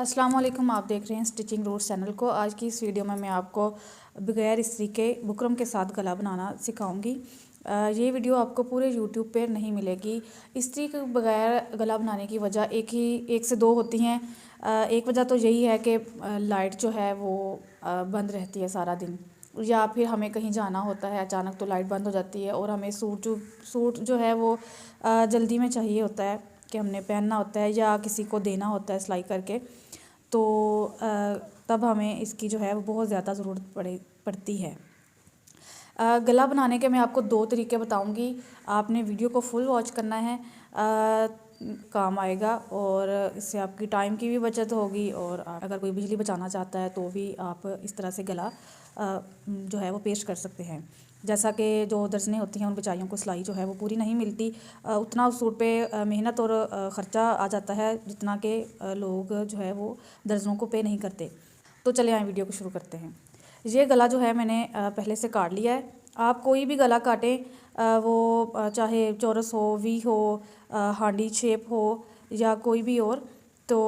अस्सलाम वालेकुम। आप देख रहे हैं स्टिचिंग रूट्स चैनल को। आज की इस वीडियो में मैं आपको बगैर इस्त्री के बुकरम के साथ गला बनाना सिखाऊंगी। ये वीडियो आपको पूरे यूट्यूब पे नहीं मिलेगी। इस्त्री के बगैर गला बनाने की वजह एक से दो होती हैं। एक वजह तो यही है कि लाइट जो है वो बंद रहती है सारा दिन, या फिर हमें कहीं जाना होता है अचानक तो लाइट बंद हो जाती है और हमें सूट जो है वो जल्दी में चाहिए होता है कि हमने पहनना होता है या किसी को देना होता है सिलाई करके। तो तब हमें इसकी जो है वो बहुत ज़्यादा ज़रूरत पड़ती है। गला बनाने के मैं आपको दो तरीके बताऊंगी। आपने वीडियो को फुल वॉच करना है, काम आएगा और इससे आपकी टाइम की भी बचत होगी। और अगर कोई बिजली बचाना चाहता है तो भी आप इस तरह से गला जो है वो पेश कर सकते हैं। जैसा कि जो दर्जनें होती हैं उन बेचारियों को सिलाई जो है वो पूरी नहीं मिलती, उतना उस सूट पे मेहनत और ख़र्चा आ जाता है जितना कि लोग जो है वो दर्जनों को पे नहीं करते। तो चले आए वीडियो को शुरू करते हैं। ये गला जो है मैंने पहले से काट लिया है। आप कोई भी गला काटें, वो चाहे चौरस हो, वी हो, हांडी शेप हो या कोई भी और, तो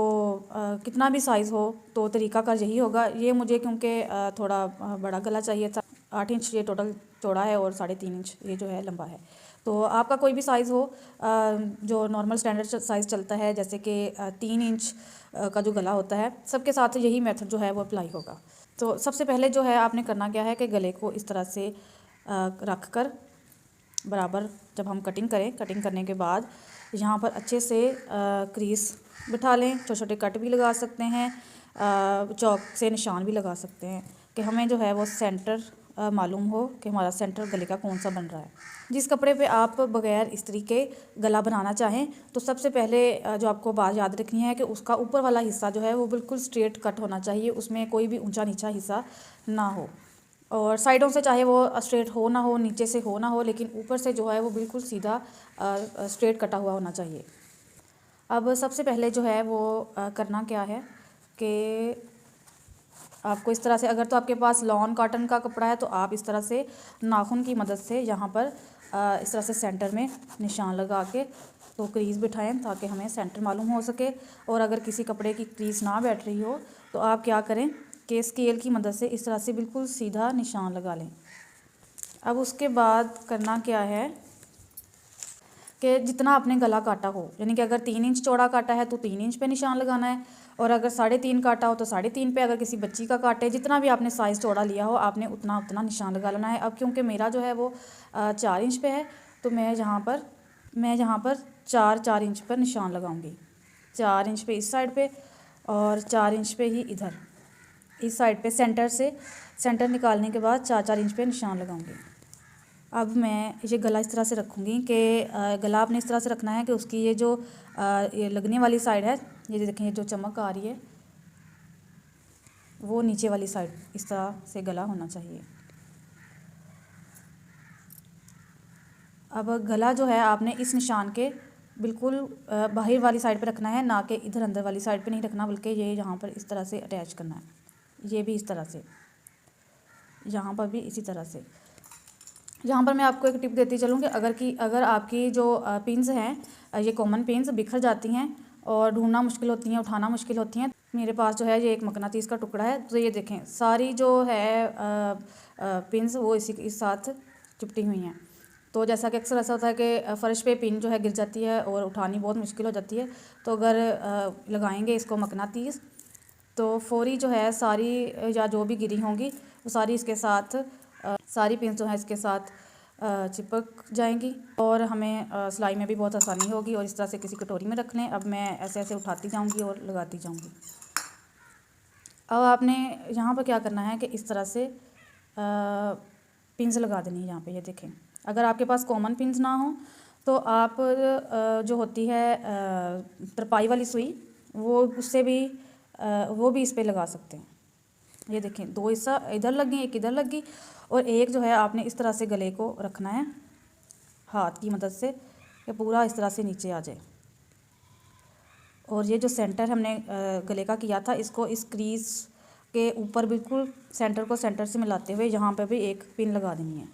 कितना भी साइज़ हो तो तरीका का यही होगा। ये मुझे क्योंकि थोड़ा बड़ा गला चाहिए था, 8 इंच ये टोटल चौड़ा है और 3.5 इंच ये जो है लंबा है। तो आपका कोई भी साइज़ हो, जो नॉर्मल स्टैंडर्ड साइज़ चलता है जैसे कि 3 इंच का जो गला होता है, सबके साथ यही मेथड जो है वो अप्लाई होगा। तो सबसे पहले जो है आपने करना क्या है कि गले को इस तरह से रख कर बराबर जब हम कटिंग करने के बाद यहाँ पर अच्छे से क्रीज बिठा लें। छोटे छोटे कट भी लगा सकते हैं, चौक से निशान भी लगा सकते हैं कि हमें जो है वो सेंटर मालूम हो कि हमारा सेंटर गले का कौन सा बन रहा है। जिस कपड़े पे आप बगैर इस्त्री के गला बनाना चाहें तो सबसे पहले जो आपको बात याद रखनी है कि उसका ऊपर वाला हिस्सा जो है वो बिल्कुल स्ट्रेट कट होना चाहिए, उसमें कोई भी ऊंचा नीचा हिस्सा ना हो। और साइडों से चाहे वो स्ट्रेट हो ना हो, नीचे से हो ना हो, लेकिन ऊपर से जो है वो बिल्कुल सीधा स्ट्रेट कटा हुआ होना चाहिए। अब सबसे पहले जो है वो करना क्या है कि आपको इस तरह से, अगर तो आपके पास लॉन कॉटन का कपड़ा है तो आप इस तरह से नाखून की मदद से यहाँ पर इस तरह से सेंटर में निशान लगा के तो क्रीज़ बिठाएं ताकि हमें सेंटर मालूम हो सके। और अगर किसी कपड़े की क्रीज़ ना बैठ रही हो तो आप क्या करें कि स्केल की मदद से इस तरह से बिल्कुल सीधा निशान लगा लें। अब उसके बाद करना क्या है कि जितना आपने गला काटा हो, यानी कि अगर 3 इंच चौड़ा काटा है तो 3 इंच पे निशान लगाना है, और अगर 3.5 काटा हो तो 3.5 पे। अगर किसी बच्ची का काटे, जितना भी आपने साइज़ चौड़ा लिया हो आपने उतना उतना निशान लगा लेना है। अब क्योंकि मेरा जो है वो 4 इंच पे है तो मैं यहाँ पर 4 इंच पर निशान लगाऊंगी। 4 इंच पे इस साइड पे और 4 इंच पे ही इधर इस साइड पे सेंटर निकालने के बाद 4 इंच पे निशान लगाऊंगी। अब मैं ये गला इस तरह से रखूँगी कि गला आपने इस तरह से रखना है कि उसकी ये जो ये लगने वाली साइड है, ये देखें, ये जो चमक आ रही है वो नीचे वाली साइड इस तरह से गला होना चाहिए। अब गला जो है आपने इस निशान के बिल्कुल बाहर वाली साइड पे रखना है, ना कि इधर अंदर वाली साइड पे नहीं रखना, बल्कि ये यहाँ पर इस तरह से अटैच करना है। ये भी इस तरह से, यहाँ पर भी इसी तरह से। यहाँ पर मैं आपको एक टिप देती चलूँ कि अगर आपकी जो पिन्स हैं ये कॉमन पिन्स बिखर जाती हैं और ढूंढना मुश्किल होती हैं, उठाना मुश्किल होती हैं, मेरे पास जो है ये एक मकनातीस का टुकड़ा है। तो ये देखें, सारी जो है पिन्स वो इस साथ चिपटी हुई हैं। तो जैसा कि अक्सर ऐसा होता है कि फ़र्श पे पिन जो है गिर जाती है और उठानी बहुत मुश्किल हो जाती है, तो अगर लगाएंगे इसको मकनातीस तो फौरी जो है सारी या जो भी गिरी होंगी वो सारी इसके साथ सारी पिन जो है इसके साथ चिपक जाएंगी और हमें सिलाई में भी बहुत आसानी होगी। और इस तरह से किसी कटोरी में रख लें। अब मैं ऐसे ऐसे उठाती जाऊंगी और लगाती जाऊंगी। अब आपने यहाँ पर क्या करना है कि इस तरह से पिन्स लगा देनी है यहाँ पे। ये देखें, अगर आपके पास कॉमन पिन्स ना हो तो आप जो होती है तरपाई वाली सुई, वो भी इस पर लगा सकते हैं। ये देखें, 2 हिस्सा इधर लग गई, एक इधर लग गई, और एक जो है आपने इस तरह से गले को रखना है हाथ की मदद से कि पूरा इस तरह से नीचे आ जाए। और ये जो सेंटर हमने गले का किया था, इसको इस क्रीज के ऊपर बिल्कुल सेंटर को सेंटर से मिलाते हुए यहाँ पे भी एक पिन लगा देनी है।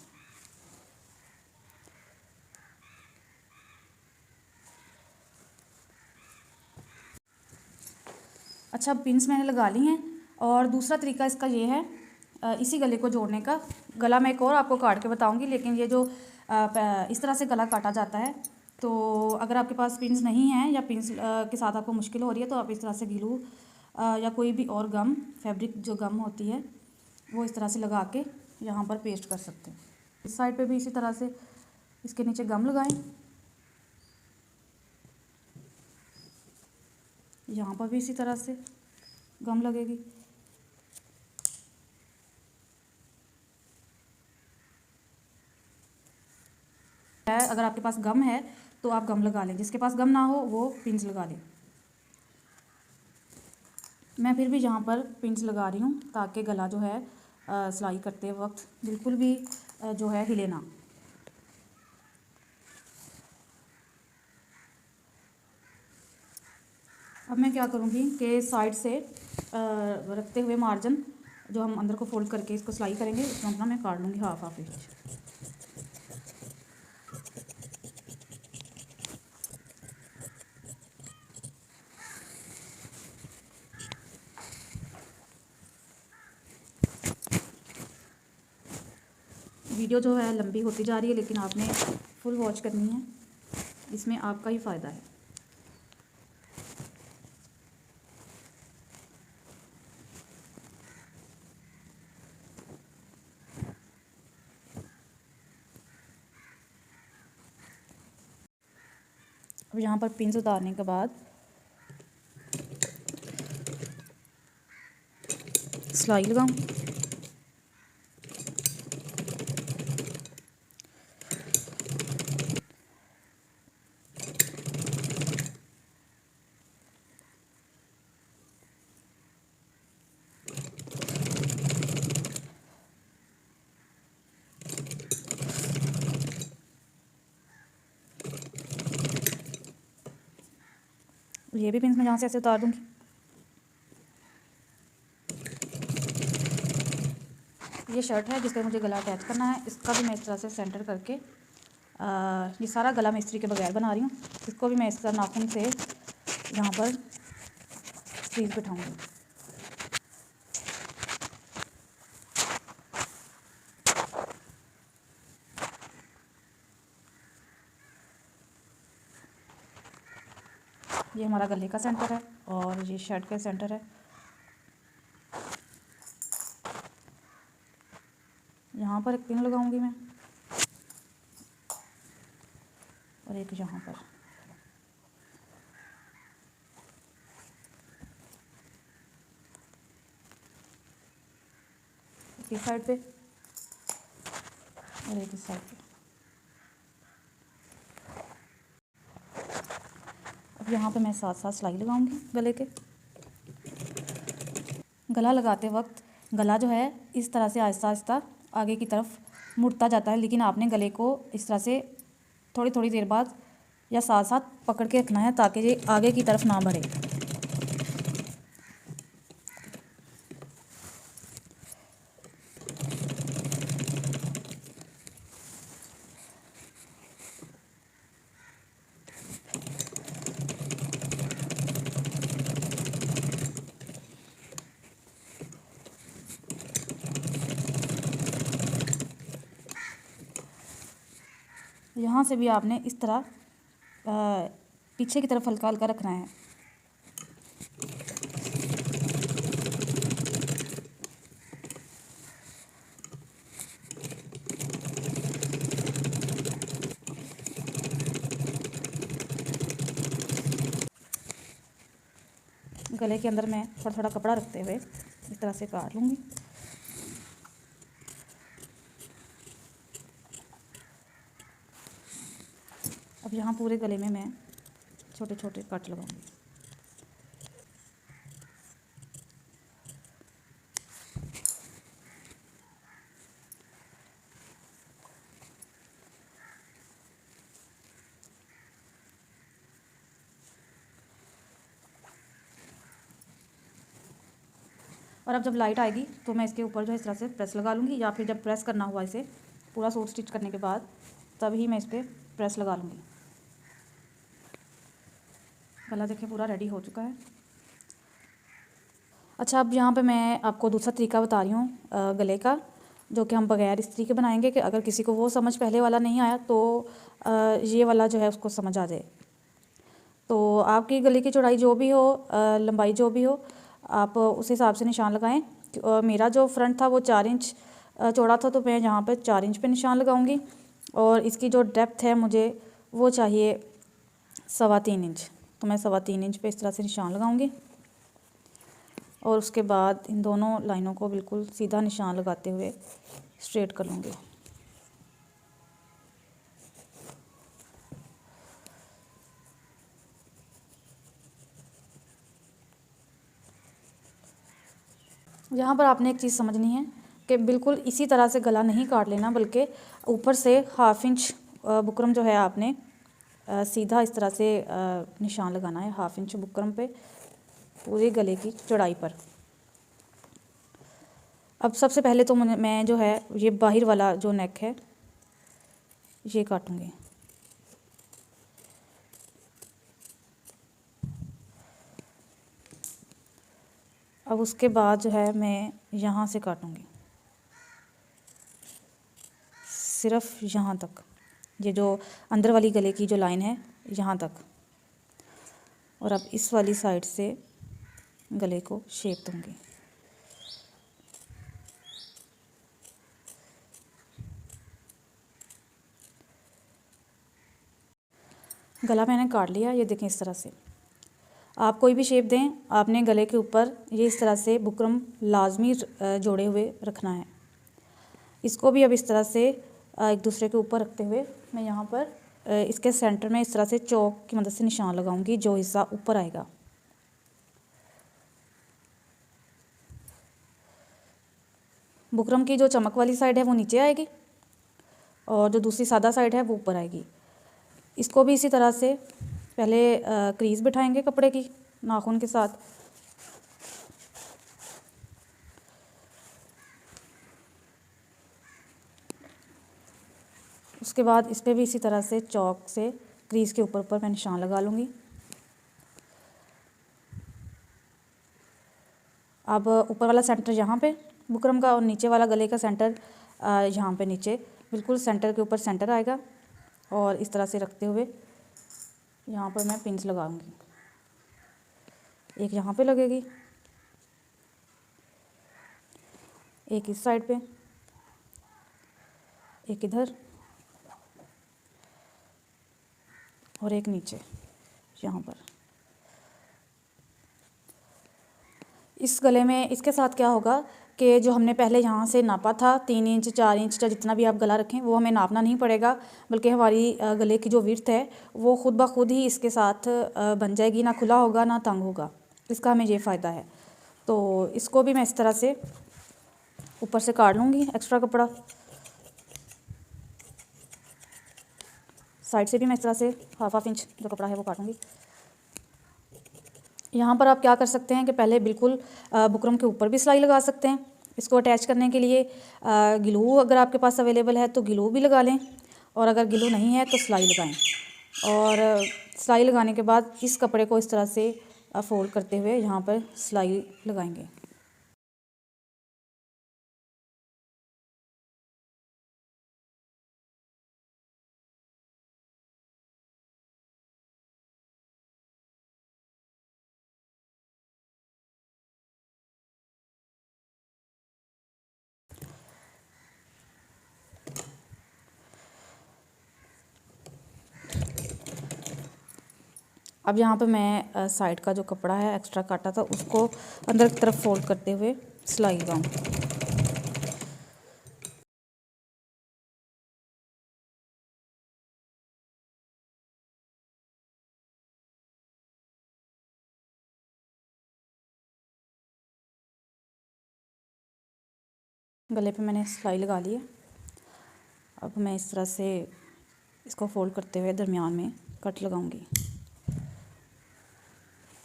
अच्छा, पिन्स मैंने लगा ली हैं। और दूसरा तरीका इसका ये है इसी गले को जोड़ने का। गला मैं एक और आपको काट के बताऊंगी, लेकिन ये जो इस तरह से गला काटा जाता है, तो अगर आपके पास पिन्स नहीं हैं या पिन्स के साथ आपको मुश्किल हो रही है तो आप इस तरह से ग्लू या कोई भी और गम, फैब्रिक जो गम होती है वो इस तरह से लगा के यहाँ पर पेस्ट कर सकते हैं। इस साइड पे भी इसी तरह से इसके नीचे गम लगाएं, यहाँ पर भी इसी तरह से गम लगेगी। अगर आपके पास गम है तो आप गम लगा लें, जिसके पास गम ना हो वो पिन्स लगा लें। मैं फिर भी यहाँ पर पिन्स लगा रही हूँ ताकि गला जो है सिलाई करते वक्त बिल्कुल भी जो है हिले ना। अब मैं क्या करूँगी कि साइड से रखते हुए मार्जिन जो हम अंदर को फोल्ड करके इसको सिलाई करेंगे, उसमें अपना मैं काट लूँगी हाफ इंच। वीडियो जो है लंबी होती जा रही है, लेकिन आपने फुल वॉच करनी है, इसमें आपका ही फ़ायदा है। अब यहाँ पर पिन्स उतारने के बाद सिलाई लगाऊँ। ये भी पिन्स मैं यहाँ से ऐसे उतार दूँगी। ये शर्ट है जिस पर मुझे गला अटैच करना है, इसका भी मैं इस तरह से सेंटर करके ये सारा गला मैं इस्त्री के बगैर बना रही हूँ। इसको भी मैं इस तरह नाखून से यहाँ पर स्लीव बिठाऊँगी। ये हमारा गले का सेंटर है और ये शर्ट का सेंटर है। यहाँ पर एक पिन लगाऊंगी मैं और एक यहाँ पर। इस साइड पे और एक इस साइड पे। अब यहाँ पे मैं साथ साथ सिलाई लगाऊंगी गले के। गला लगाते वक्त गला जो है इस तरह से आहिस्ता आहिस्ता आगे की तरफ मुड़ता जाता है, लेकिन आपने गले को इस तरह से थोड़ी थोड़ी देर बाद या साथ साथ पकड़ के रखना है ताकि ये आगे की तरफ ना बढ़े। यहाँ से भी आपने इस तरह पीछे की तरफ हल्का हल्का रखना है। गले के अंदर मैं थोड़ा थोड़ा कपड़ा रखते हुए इस तरह से काट लूँगी। अब यहाँ पूरे गले में मैं छोटे छोटे कट लगाऊंगी। और अब जब लाइट आएगी तो मैं इसके ऊपर जो है इस तरह से प्रेस लगा लूँगी, या फिर जब प्रेस करना हुआ इसे पूरा सूट स्टिच करने के बाद तभी मैं इस पर प्रेस लगा लूँगी। गला देखिए पूरा रेडी हो चुका है। अच्छा, अब यहाँ पे मैं आपको दूसरा तरीका बता रही हूँ गले का, जो कि हम बगैर इस्त्री के बनाएंगे, कि अगर किसी को वो समझ पहले वाला नहीं आया तो ये वाला जो है उसको समझ आ जाए। तो आपकी गले की चौड़ाई जो भी हो, लंबाई जो भी हो, आप उस हिसाब से निशान लगाएं। और मेरा जो फ्रंट था वो 4 इंच चौड़ा था, तो मैं यहाँ पर 4 इंच पे निशान लगाऊंगी। और इसकी जो डेप्थ है मुझे वो चाहिए 3.25 इंच, तो मैं 3.25 इंच पे इस तरह से निशान लगाऊंगी। और उसके बाद इन दोनों लाइनों को बिल्कुल सीधा निशान लगाते हुए स्ट्रेट कर लूँगी। यहाँ पर आपने एक चीज़ समझनी है कि बिल्कुल इसी तरह से गला नहीं काट लेना, बल्कि ऊपर से 1/2 इंच बुकरम जो है आपने सीधा इस तरह से निशान लगाना है 1/2 इंच बुकरम पे पूरे गले की चौड़ाई पर। अब सबसे पहले तो मैं जो है ये बाहर वाला जो नेक है ये काटूँगी। अब उसके बाद जो है मैं यहाँ से काटूँगी, सिर्फ यहाँ तक, ये जो अंदर वाली गले की जो लाइन है यहाँ तक। और अब इस वाली साइड से गले को शेप दूँगी। गला मैंने काट लिया, ये देखें इस तरह से। आप कोई भी शेप दें, आपने गले के ऊपर ये इस तरह से बुकरम लाजमी जोड़े हुए रखना है। इसको भी अब इस तरह से एक दूसरे के ऊपर रखते हुए मैं यहाँ पर इसके सेंटर में इस तरह से चौक की मदद से निशान लगाऊंगी, जो हिस्सा ऊपर आएगा। बुकरम की जो चमक वाली साइड है वो नीचे आएगी और जो दूसरी सादा साइड है वो ऊपर आएगी। इसको भी इसी तरह से पहले क्रीज बिठाएंगे कपड़े की नाखून के साथ। उसके बाद इस पर भी इसी तरह से चौक से क्रीज के ऊपर मैं निशान लगा लूँगी। अब ऊपर वाला सेंटर यहाँ पे बुकरम का और नीचे वाला गले का सेंटर यहाँ पे नीचे बिल्कुल सेंटर के ऊपर सेंटर आएगा। और इस तरह से रखते हुए यहाँ पर मैं पिंस लगाऊंगी। एक यहाँ पे लगेगी, एक इस साइड पे, एक इधर और एक नीचे यहाँ पर। इस गले में इसके साथ क्या होगा कि जो हमने पहले यहाँ से नापा था 3 इंच 4 इंच या जितना भी आप गला रखें, वो हमें नापना नहीं पड़ेगा, बल्कि हमारी गले की जो विड्थ है वो खुद ब खुद ही इसके साथ बन जाएगी, ना खुला होगा ना तंग होगा। इसका हमें ये फ़ायदा है। तो इसको भी मैं इस तरह से ऊपर से काट लूँगी एक्स्ट्रा कपड़ा। साइड से भी मैं इस तरह से 1/2 इंच जो कपड़ा है वो काटूँगी। यहाँ पर आप क्या कर सकते हैं कि पहले बिल्कुल बुकरम के ऊपर भी सिलाई लगा सकते हैं। इसको अटैच करने के लिए ग्लू अगर आपके पास अवेलेबल है तो ग्लू भी लगा लें, और अगर ग्लू नहीं है तो सिलाई लगाएं। और सिलाई लगाने के बाद इस कपड़े को इस तरह से फोल्ड करते हुए यहाँ पर सिलाई लगाएंगे। अब यहाँ पे मैं साइड का जो कपड़ा है एक्स्ट्रा काटा था उसको अंदर की तरफ फोल्ड करते हुए सिलाई लगाऊंगी। गले पे मैंने सिलाई लगा ली है। अब मैं इस तरह से इसको फोल्ड करते हुए दरमियान में कट लगाऊंगी।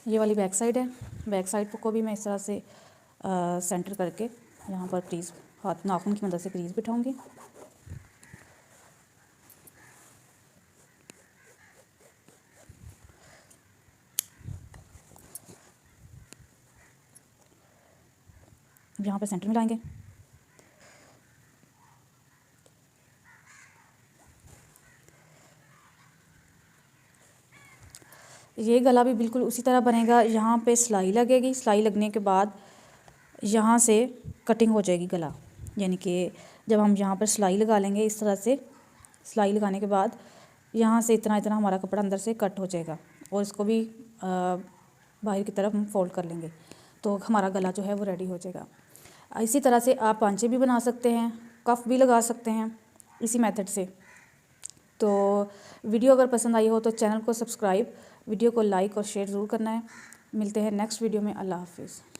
ये वाली बैक साइड है, बैक साइड को भी मैं इस तरह से सेंटर करके यहाँ पर क्रीज हाथ नाखून की मदद से क्रीज बिठाऊंगी। यहाँ पे सेंटर में लाएंगे। ये गला भी बिल्कुल उसी तरह बनेगा। यहाँ पे सिलाई लगेगी, सिलाई लगने के बाद यहाँ से कटिंग हो जाएगी गला, यानी कि जब हम यहाँ पर सिलाई लगा लेंगे इस तरह से, सिलाई लगाने के बाद यहाँ से इतना इतना हमारा कपड़ा अंदर से कट हो जाएगा और इसको भी बाहर की तरफ हम फोल्ड कर लेंगे, तो हमारा गला जो है वो रेडी हो जाएगा। इसी तरह से आप पांचे भी बना सकते हैं, कफ भी लगा सकते हैं इसी मेथड से। तो वीडियो अगर पसंद आई हो तो चैनल को सब्सक्राइब, वीडियो को लाइक और शेयर ज़रूर करना है। मिलते हैं नेक्स्ट वीडियो में। अल्लाह हाफिज़।